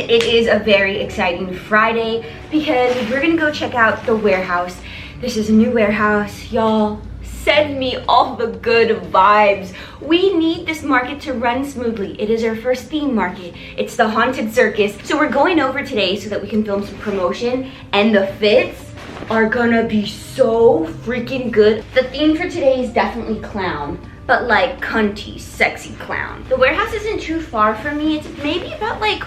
it is a very exciting Friday because we're gonna go check out the warehouse. This is a new warehouse, y'all. Send me all the good vibes. We need this market to run smoothly. It is our first theme market. It's the Haunted Circus. So we're going over today so that we can film some promotion, and the fits are gonna be so freaking good. The theme for today is definitely clown, but like cunty, sexy clown. The warehouse isn't too far from me. It's maybe about like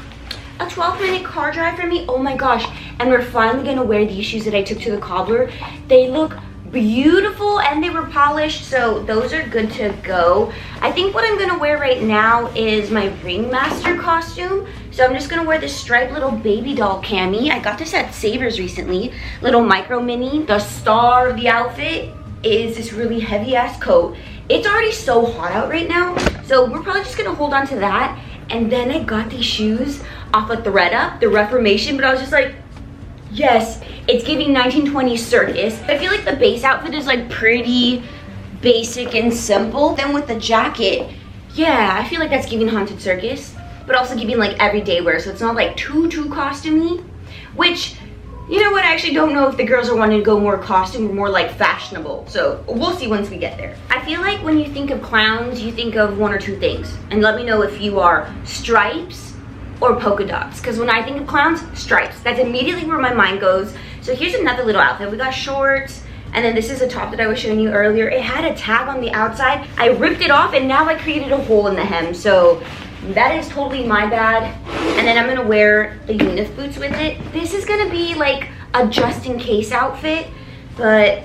a 12-minute car drive from me. Oh my gosh. And we're finally gonna wear these shoes that I took to the cobbler. They look beautiful and they were polished, so those are good to go. I think what I'm gonna wear right now is my ringmaster costume. So I'm just gonna wear this striped little baby doll cami. I got this at Savers recently, little micro mini. The star of the outfit is this really heavy ass coat. It's already so hot out right now, so we're probably just gonna hold on to that. And then I got these shoes off of ThredUp, the Reformation, but I was just like, yes, it's giving 1920s circus. I feel like the base outfit is like pretty basic and simple. Then with the jacket, yeah, I feel like that's giving Haunted Circus, but also giving like everyday wear, so it's not like too costumey, which, you know what, I actually don't know if the girls are wanting to go more costume or more like fashionable, so we'll see once we get there. I feel like when you think of clowns, you think of one or two things, and let me know if you are stripes or polka dots, because when I think of clowns, stripes, that's immediately where my mind goes. So here's another little outfit. We got shorts, and then this is a top that I was showing you earlier. It had a tag on the outside. I ripped it off, and now I created a hole in the hem, so that is totally my bad. And then I'm gonna wear the Unif boots with it. This is gonna be like a just-in-case outfit, but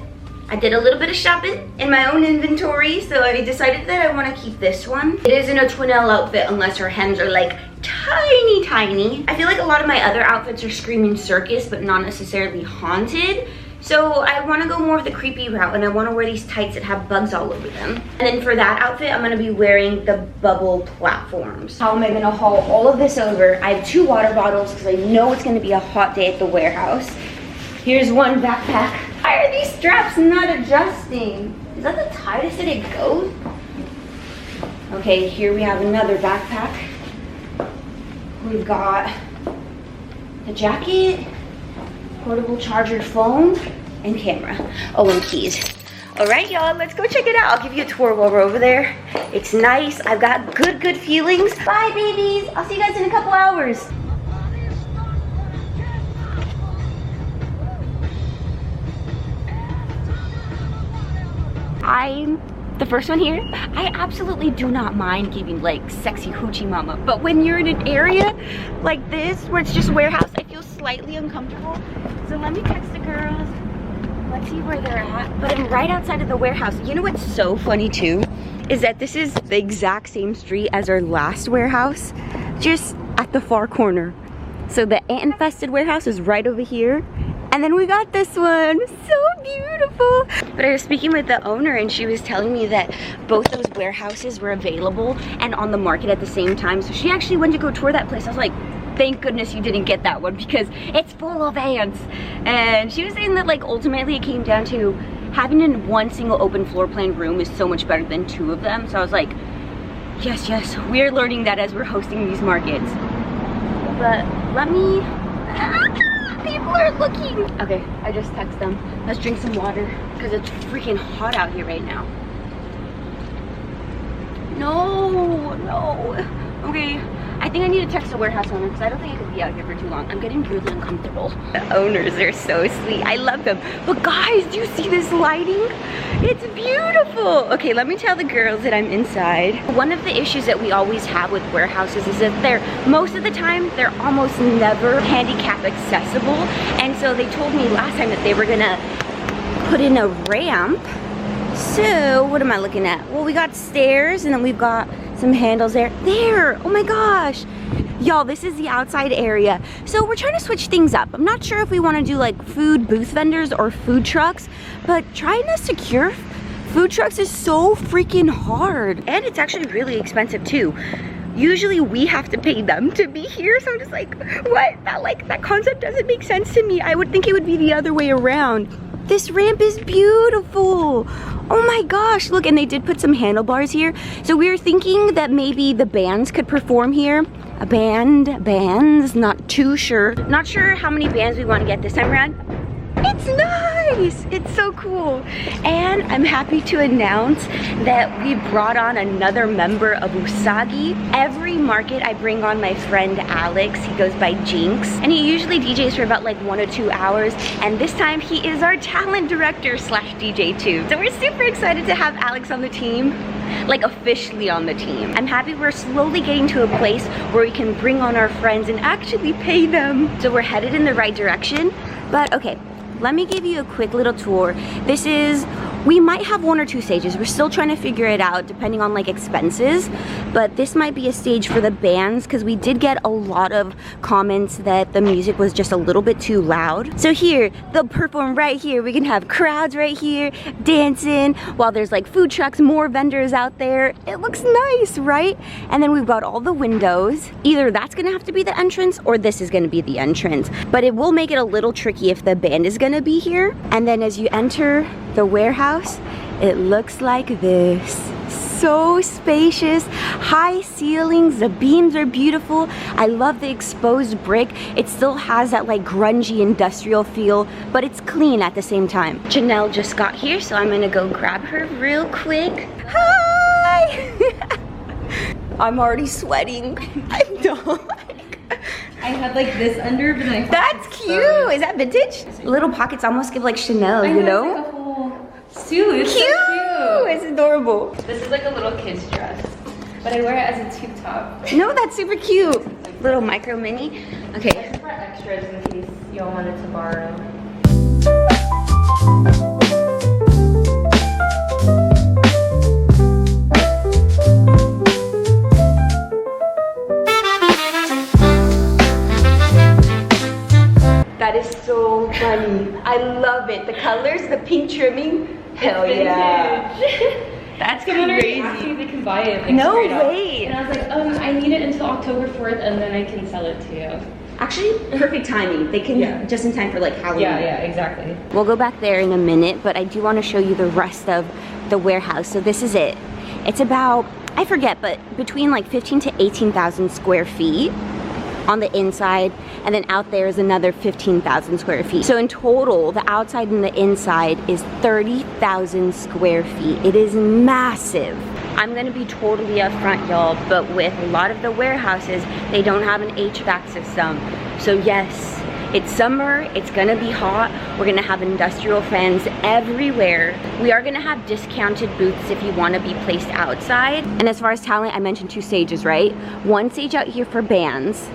I did a little bit of shopping in my own inventory, so I decided that I want to keep this one. It isn't a twinelle outfit unless her hems are like tiny. I feel like a lot of my other outfits are screaming circus, but not necessarily haunted. So I want to go more of the creepy route, and I want to wear these tights that have bugs all over them. And then for that outfit, I'm going to be wearing the bubble platforms. How am I going to haul all of this over? I have 2 water bottles because I know it's going to be a hot day at the warehouse. Here's one backpack. Why are these straps not adjusting? Is that the tightest that it goes? Okay, here we have another backpack. We've got the jacket, portable charger phone, and camera. Oh, and keys. All right, y'all, let's go check it out. I'll give you a tour while we're over there. It's nice. I've got good feelings. Bye, babies. I'll see you guys in a couple hours. I'm the first one here. I absolutely do not mind giving like sexy hoochie mama, but when you're in an area like this where it's just warehouse, I feel slightly uncomfortable. So let me text the girls. Let's see where they're at. But I'm right outside of the warehouse. You know what's so funny too? Is that this is the exact same street as our last warehouse, just at the far corner. So the ant-infested warehouse is right over here. And then we got this one, so beautiful. But I was speaking with the owner, and she was telling me that both those warehouses were available and on the market at the same time. So she actually went to go tour that place. I was like, thank goodness you didn't get that one because it's full of ants. And she was saying that like ultimately it came down to having in one single open floor plan room is so much better than 2 of them. So I was like, yes, we're learning that as we're hosting these markets. But let me, people are looking. Okay, I just text them. Let's drink some water because it's freaking hot out here right now. No. Okay, I think I need to text the warehouse owner because I don't think I could be out here for too long. I'm getting really uncomfortable. The owners are so sweet. I love them. But guys, do you see this lighting? It's beautiful. Okay, let me tell the girls that I'm inside. One of the issues that we always have with warehouses is that most of the time, they're almost never handicap accessible. And so they told me last time that they were gonna put in a ramp. So what am I looking at? Well, we got stairs and then we've got some handles there. Oh my gosh. Y'all, this is the outside area. So we're trying to switch things up. I'm not sure if we want to do like food booth vendors or food trucks, but trying to secure food trucks is so freaking hard. And it's actually really expensive too. Usually we have to pay them to be here, so I'm just like, what? That concept doesn't make sense to me. I would think it would be the other way around. This ramp is beautiful. Oh my gosh, look, and they did put some handlebars here. So we were thinking that maybe the bands could perform here. bands, not too sure. Not sure how many bands we want to get this time around. It's nice, it's so cool. And I'm happy to announce that we brought on another member of USAGI. Every market I bring on my friend Alex, he goes by Jinx, and he usually DJs for about like 1 or 2 hours, and this time he is our talent director slash DJ too. So we're super excited to have Alex on the team, like officially on the team. I'm happy we're slowly getting to a place where we can bring on our friends and actually pay them. So we're headed in the right direction, but okay. Let me give you a quick little tour. We might have 1 or 2 stages. We're still trying to figure it out depending on like expenses, but this might be a stage for the bands because we did get a lot of comments that the music was just a little bit too loud. So here, they'll perform right here. We can have crowds right here dancing while there's like food trucks, more vendors out there. It looks nice, right? And then we've got all the windows. Either that's gonna have to be the entrance or this is gonna be the entrance, but it will make it a little tricky if the band is gonna be here. And then as you enter the warehouse, it looks like this. So spacious, high ceilings, the beams are beautiful. I love the exposed brick. It still has that like grungy industrial feel, but it's clean at the same time. Janelle just got here, so I'm gonna go grab her real quick. Hi! I'm already sweating. I'm done. I had like this under, but I That's cute. Is that vintage? Little pockets almost give like Chanel, you know? It's like a whole suit. It's Cute. so cute. It's adorable. This is like a little kid's dress, but I wear it as a tube top. No, that's super cute. Little micro mini. Okay. This is for extras in case y'all wanted to borrow. That is so funny. I love it. The colors, the pink trimming. Hell yeah. That's Somebody asked me if they can buy it. Like, No straight up. way. And I was like, I need it until October 4th, and then I can sell it to you. Actually, perfect timing. They can Yeah. just in time for like Halloween. Yeah, exactly. We'll go back there in a minute, but I do want to show you the rest of the warehouse. So this is it. It's about, I forget, but between like 15 to 18,000 square feet on the inside, and then out there is another 15,000 square feet. So in total, the outside and the inside is 30,000 square feet. It is massive. I'm gonna be totally upfront, y'all, but with a lot of the warehouses, they don't have an HVAC system. So yes, it's summer, it's gonna be hot. We're gonna have industrial fans everywhere. We are gonna have discounted booths if you wanna be placed outside. And as far as talent, I mentioned 2 stages, right? 1 stage out here for bands,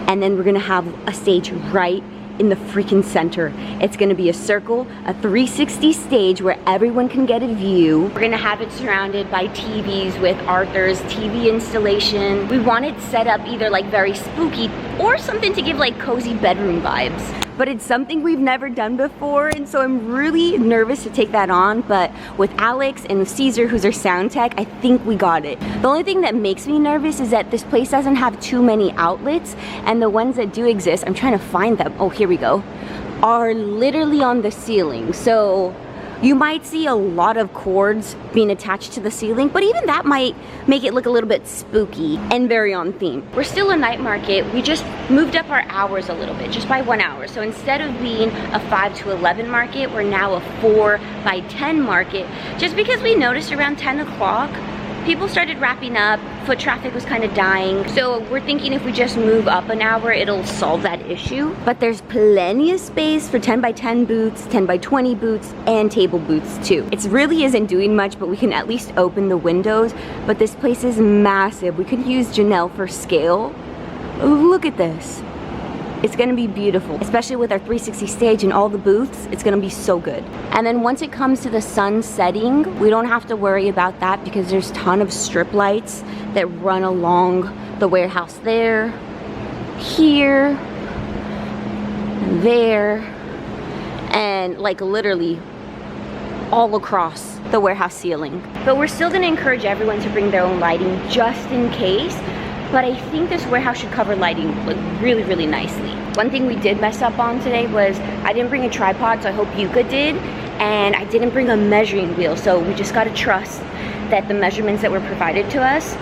and then we're gonna have a stage right in the freaking center. It's gonna be a circle, a 360 stage where everyone can get a view. We're gonna have it surrounded by TVs with Arthur's TV installation. We want it set up either like very spooky or something to give like cozy bedroom vibes. But it's something we've never done before, and so I'm really nervous to take that on, but with Alex and with Caesar, who's our sound tech, I think we got it. The only thing that makes me nervous is that this place doesn't have too many outlets, and the ones that do exist, I'm trying to find them, oh here we go, are literally on the ceiling. So you might see a lot of cords being attached to the ceiling, but even that might make it look a little bit spooky and very on theme. We're still a night market. We just moved up our hours a little bit, just by 1 hour. So instead of being a 5 to 11 market, we're now a 4 by 10 market, just because we noticed around 10 o'clock, people started wrapping up, foot traffic was kind of dying. So we're thinking if we just move up an hour, it'll solve that issue. But there's plenty of space for 10 by 10 booths, 10 by 20 booths, and table booths too. It really isn't doing much, but we can at least open the windows. But this place is massive. We could use Janelle for scale. Look at this. It's gonna be beautiful, especially with our 360 stage and all the booths. It's gonna be so good. And then once it comes to the sun setting, we don't have to worry about that because there's a ton of strip lights that run along the warehouse there, here, there, and like literally all across the warehouse ceiling. But we're still gonna encourage everyone to bring their own lighting just in case. But I think this warehouse should cover lighting like really, really nicely. One thing we did mess up on today was I didn't bring a tripod, so I hope Yuka did, and I didn't bring a measuring wheel, so we just gotta trust that the measurements that were provided to us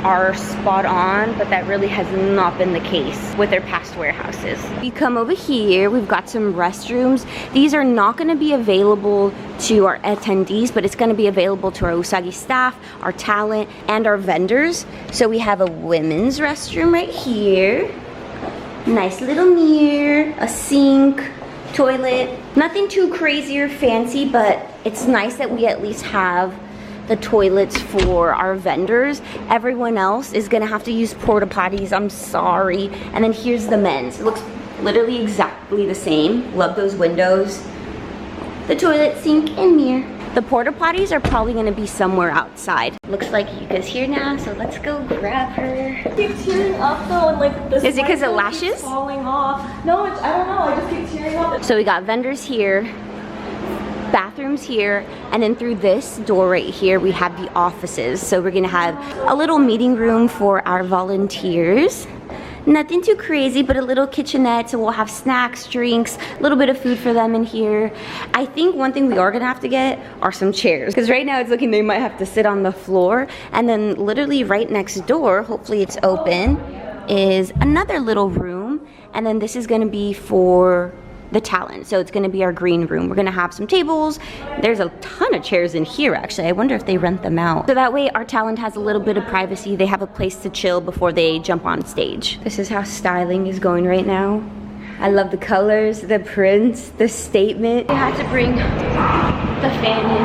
are spot on, but that really has not been the case with their past warehouses. You come over here, we've got some restrooms. These are not going to be available to our attendees, but it's going to be available to our USAGI staff, our talent, and our vendors. So we have a women's restroom right here. Nice little mirror, a sink, toilet. Nothing too crazy or fancy, but it's nice that we at least have the toilets for our vendors. Everyone else is gonna have to use porta potties, I'm sorry. And then here's the men's. It looks literally exactly the same. Love those windows. The toilet, sink, and mirror. The porta potties are probably gonna be somewhere outside. Looks like Yuka's here now, so let's go grab her. I keep tearing up though, and like this is it because of lashes? Keeps falling off. No, I don't know. I just keep tearing up. So we got vendors here, bathrooms here, and then through this door right here we have the offices. So we're gonna have a little meeting room for our volunteers. Nothing too crazy, but a little kitchenette, so we'll have snacks, drinks, a little bit of food for them in here. I think one thing we are gonna have to get are some chairs, because right now it's looking they might have to sit on the floor. And then literally right next door, hopefully it's open, is another little room. And then this is gonna be for the talent, so it's gonna be our green room. We're gonna have some tables. There's a ton of chairs in here actually. I wonder if they rent them out. So that way our talent has a little bit of privacy. They have a place to chill before they jump on stage. This is how styling is going right now. I love the colors, the prints, the statement. I had to bring the fan in.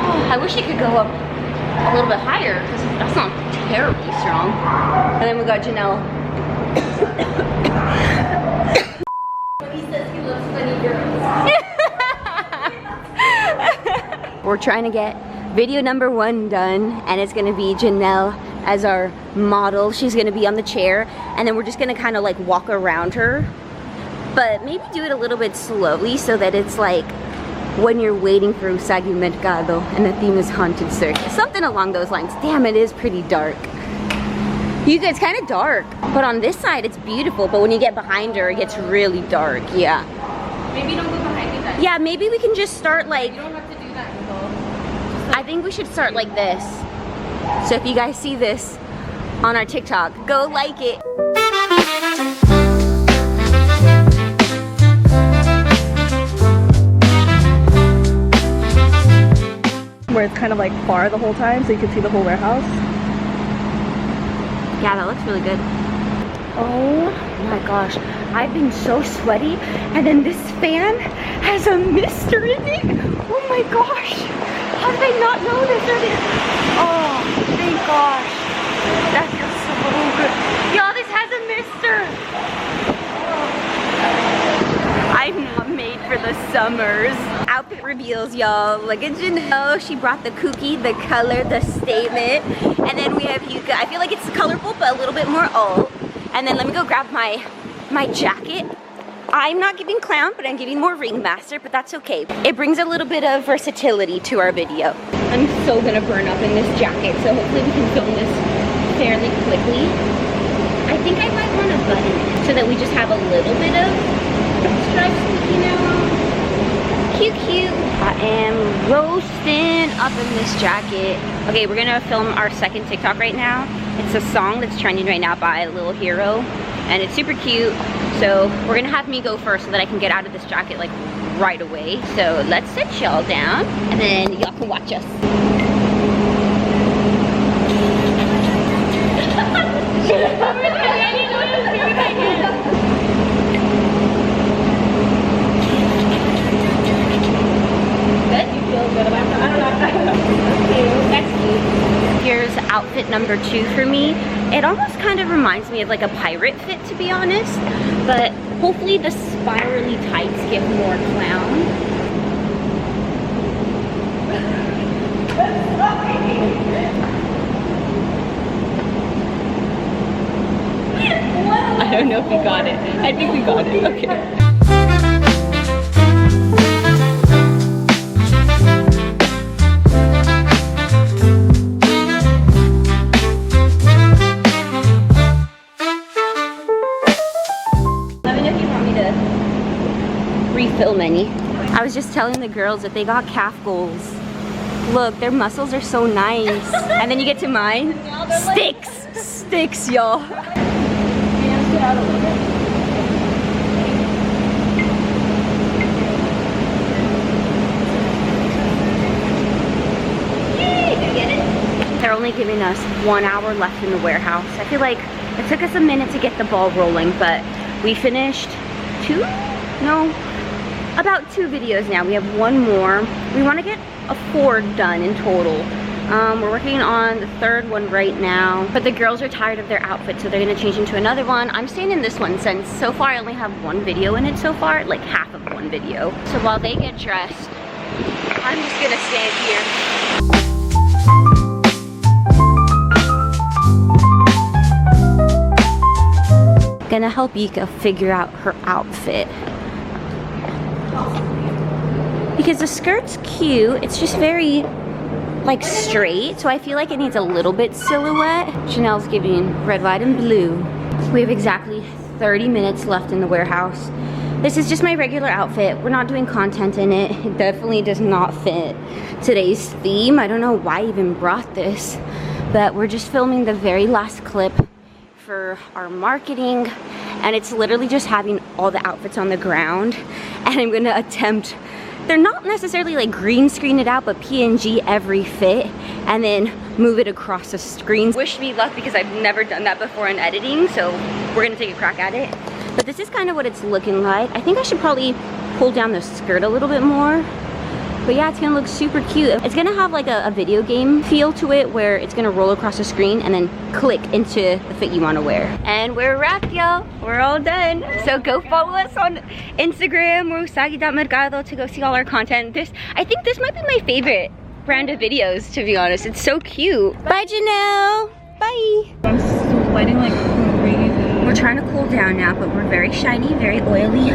Oh, I wish it could go up a little bit higher because that's not terribly strong. And then we got Janelle. We're trying to get video number 1 done, and it's gonna be Janelle as our model. She's gonna be on the chair, and then we're just gonna kind of like walk around her, but maybe do it a little bit slowly so that it's like when you're waiting for USAGI Mercado and the theme is Haunted Circus. Something along those lines. Damn, it is pretty dark. It's kind of dark, but on this side it's beautiful, but when you get behind her it gets really dark. Yeah. Maybe don't go behind me then. Yeah, maybe we can just start like, You don't have to do that, Nicole. I think we should start like this. So if you guys see this on our TikTok, go like it. Where it's kind of like far the whole time, so you can see the whole warehouse. Yeah, that looks really good. Oh my gosh, I've been so sweaty, and then this fan has a mister in it. Oh my gosh, how did I not know this earlier? Oh, thank gosh, that feels so good. Y'all, this has a mister. I'm not made for the summers. Outfit reveals, y'all. Look at Janelle. She brought the kooky, the color, the statement. And then we have Yuka. I feel like it's colorful, but a little bit more old. And then let me go grab my jacket. I'm not giving clown, but I'm giving more ringmaster, but that's okay. It brings a little bit of versatility to our video. I'm so gonna burn up in this jacket, so hopefully we can film this fairly quickly. I think I might want to button it so that we just have a little bit of stripes sticking out. Cute, cute. I am roasting up in this jacket. Okay, we're gonna film our second TikTok right now. It's a song that's trending right now by Little Hero, and it's super cute. So we're gonna have me go first so that I can get out of this jacket like right away. So let's sit y'all down, and then y'all can watch us. Here's outfit number 2 for me. It almost kind of reminds me of like a pirate fit, to be honest, but hopefully the spirally tights give more clown. I don't know if we got it. I think we got it. Okay. Film any. I was just telling the girls that they got calf goals. Look, their muscles are so nice. And then you get to mine. Sticks, y'all. They're only giving us 1 hour left in the warehouse. I feel like it took us a minute to get the ball rolling, but we finished about 2 videos now. We have 1 more. We want to get 4 done in total. We're working on the 3rd one right now, but the girls are tired of their outfit, so they're gonna change into another one. I'm staying in this one since so far I only have 1 video in it so far, like half of 1 video. So while they get dressed, I'm just gonna stand here. Gonna help Yika figure out her outfit. Because the skirt's cute, it's just very like straight, so I feel like it needs a little bit silhouette. Chanel's giving red, white, and blue. We have exactly 30 minutes left in the warehouse. This is just my regular outfit. We're not doing content in it. It definitely does not fit today's theme. I don't know why I even brought this, but we're just filming the very last clip for our marketing, and it's literally just having all the outfits on the ground, and I'm gonna attempt, they're not necessarily like green screen it out, but PNG every fit and then move it across the screen. Wish me luck because I've never done that before in editing, so we're gonna take a crack at it. But this is kind of what it's looking like. I think I should probably pull down the skirt a little bit more. But yeah, it's gonna look super cute. It's gonna have like a video game feel to it where it's gonna roll across the screen and then click into the fit you wanna wear. And we're wrapped, y'all. We're all done. So go follow us on Instagram or USAGI.mercado to go see all our content. I think this might be my favorite brand of videos, to be honest. It's so cute. Bye, Janelle. Bye. I'm sweating like crazy. We're trying to cool down now, but we're very shiny, very oily.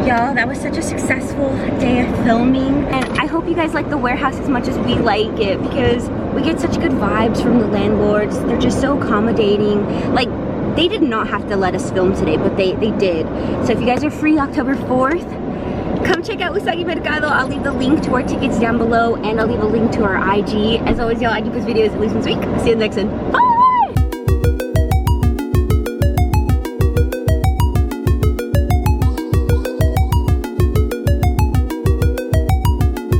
Y'all, that was such a successful day of filming. And I hope you guys like the warehouse as much as we like it, because we get such good vibes from the landlords. They're just so accommodating. Like, they did not have to let us film today, but they did. So if you guys are free October 4th, come check out USAGI MERCADO. I'll leave the link to our tickets down below, and I'll leave a link to our IG. As always, y'all, I do post videos at least once a week. See you in the next one. Bye!